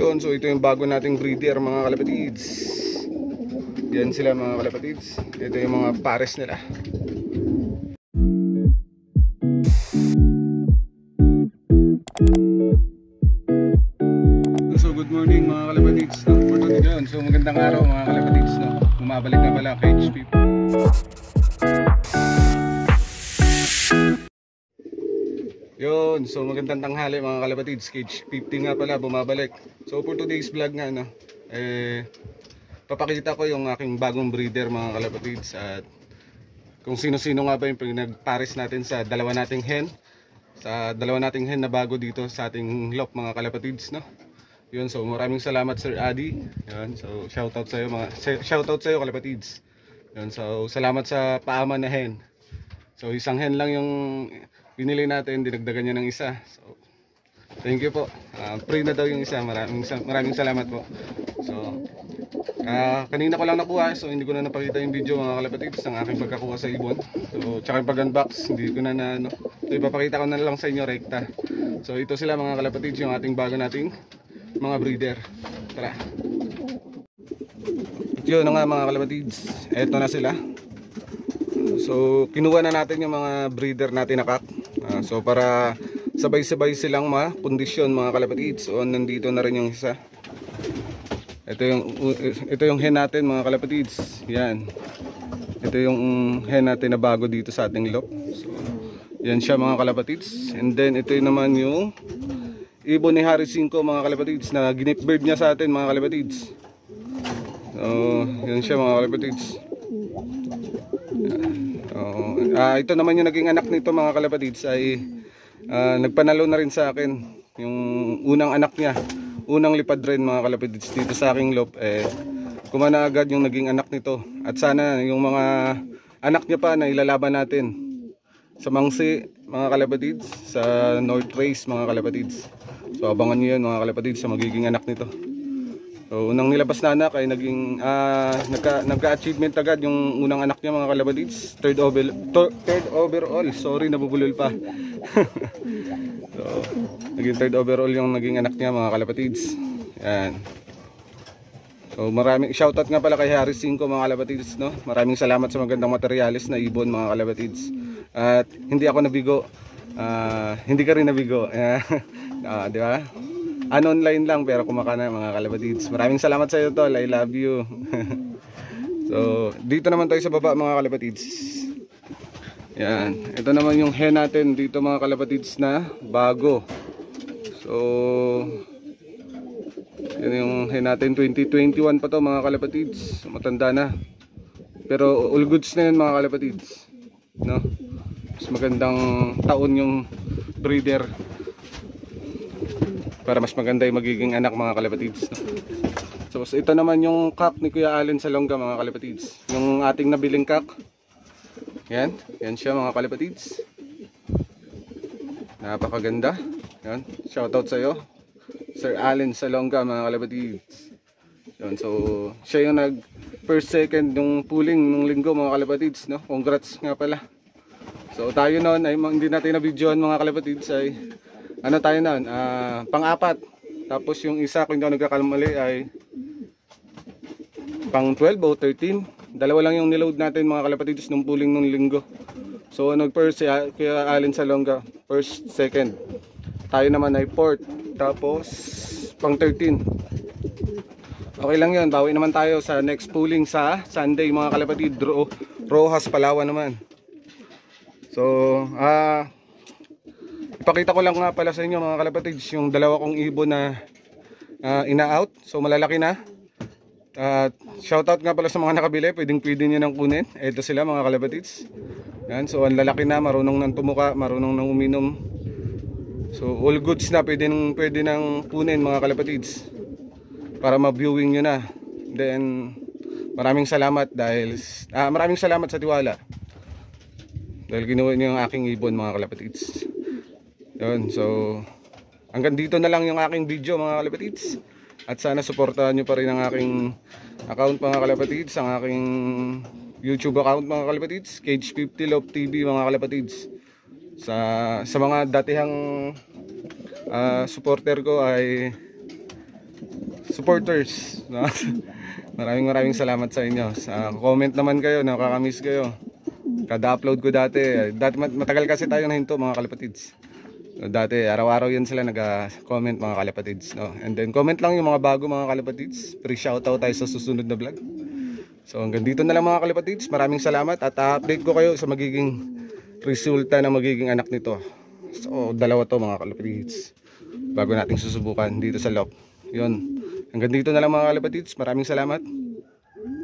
Yun, so ito yung bago nating breeder mga kalapatids. Yan sila mga kalapatids. Ito yung mga pares nila. So good morning mga kalapatids, no? For today ngayon. So magandang araw mga kalapatids, no? Bumabalik na pala Cage 50. Yun, so magandang tanghali mga kalapatids. Cage 50 nga pala, bumabalik. So for today's vlog nga, no, papakita ko yung aking bagong breeder mga kalapatids. At kung sino-sino nga ba yung pinagpares natin sa dalawa nating hen. Sa dalawa nating hen na bago dito sa ating loft mga kalapatids, no. Yun, so maraming salamat Sir Adi. Yun, so shoutout sa iyo kalapatids. Yun, so salamat sa paaman na hen. So isang hen lang yung pinili natin, dinagdagan niya ng isa. So thank you po. Free na daw yung isa. Maraming salamat po. So kanina ko lang nakuha, so hindi ko na napakita yung video mga kalapatids ng aking pagkakuha sa ibon. So tsaka yung pag-unbox, hindi ko na ano. So ipapakita ko na lang sa inyo rekta. So ito sila mga kalapatids, yung ating bago nating mga breeder. Tara. Yun na nga mga kalapatids, eto na sila. So kinuha na natin yung mga breeder natin na kak. So para sabay-sabay silang makondisyon mga kalapatids. So nandito na rin yung isa. Ito yung hen natin mga kalapatids. Yan. Ito yung hen natin na bago dito sa ating loft. So yan siya mga kalapatids. And then ito naman yung ibon ni Harry 5 mga kalapatids na ginip bird niya sa atin mga kalapatids. So yan siya mga kalapatids. Ito naman yung naging anak nito mga kalapatids ay nagpanalo na rin sa akin. Yung unang anak niya, unang lipad rin mga kalapatids dito sa aking loft, kumana agad yung naging anak nito. At sana yung mga anak niya pa na ilalaban natin sa Mangsi mga kalapatids, sa North Race mga kalapatids. So abangan nyo yan mga kalapatids sa magiging anak nito. So unang nilabas na anak ay naging nagka-achievement agad yung unang anak niya mga kalapatids. Third overall. Sorry, nabubulol pa. So naging third overall yung naging anak niya mga kalapatids. Yan. So maraming shoutout nga pala kay Harry 5 mga kalapatids, no. Maraming salamat sa magandang materialis na ibon mga kalapatids. At hindi ako nabigo. Hindi ka rin nabigo. Di ba? Online lang pero kumakana mga kalapatids. Maraming salamat sa iyo tol. I love you. So dito naman tayo sa baba mga kalapatids. Yan. Ito naman yung hen natin dito mga kalapatids na bago. So yan yung hen natin, 2021 pa to mga kalapatids. Matanda na. Pero all goods na yun mga kalapatids, no? Mas magandang taon yung breeder para mas maganda yung magiging anak mga kalapatids, no? So ito naman yung kak ni Kuya Allen sa Longga mga kalapatids. Yung ating nabiling kak. Yan, yan siya mga kalapatids. Napakaganda. Yan, shoutout sa iyo Sir Allen sa Longga mga kalapatids. Yan, so siya yung nag first second yung pooling nung linggo mga kalapatids, no? Congrats nga pala. So tayo noon ay hindi natin na videoan mga kalapatids, ay ano tayo noon, pang-apat. Tapos yung isa kung hindi ako nagkakamali ay pang 12 o 13. Dalawa lang yung niload natin mga kalapatids nung pooling nung linggo. So nag-first kaya Allen sa Longga, first, second. Tayo naman ay fourth. Tapos pang 13. Okay lang yun, bawi naman tayo sa next pooling sa Sunday mga kalapatid. Rojas, Palawan naman. So ipakita ko lang nga pala sa inyo mga kalapatids yung dalawa kong ibon na ina-out. So malalaki na. Shoutout nga pala sa mga nakabili, pwede nyo nang kunin. Ito sila mga kalapatids. Yan, so ang lalaki na, marunong nang tumuka, marunong nang uminom. So all goods na, pwede nang kunin mga kalapatids para ma-viewing nyo na. Then maraming salamat dahil maraming salamat sa tiwala dahil kinuha nyo yung aking ibon mga kalapatids. Yun, so hanggang dito na lang yung aking video mga kalapatids. At sana suportahan nyo pa rin ang aking account mga kalapatids, ang aking YouTube account mga kalapatids, Cage 50 Love TV mga kalapatids. Sa mga datihang supporter ko ay supporters, no? Maraming salamat sa inyo. Sa comment naman kayo, nakakamiss kayo. Kada upload ko dati matagal kasi tayo nahinto mga kalapatids. So, dati araw-araw yan sila nag-comment mga kalapatids, no? And then comment lang yung mga bago mga kalapatids. Free shoutout tayo sa susunod na vlog. So hanggang dito na lang mga kalapatids. Maraming salamat at update ko kayo sa magiging resulta ng magiging anak nito. So dalawa to mga kalapatids bago nating susubukan dito sa loft. Yun. Hanggang dito na lang mga kalapatids. Maraming salamat.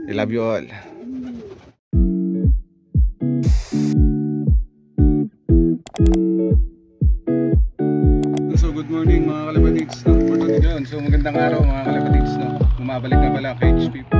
I love you all. So good morning mga kalapatids, no? For today, so magandang araw mga kalapatids, no? Bumabalik na pala KHP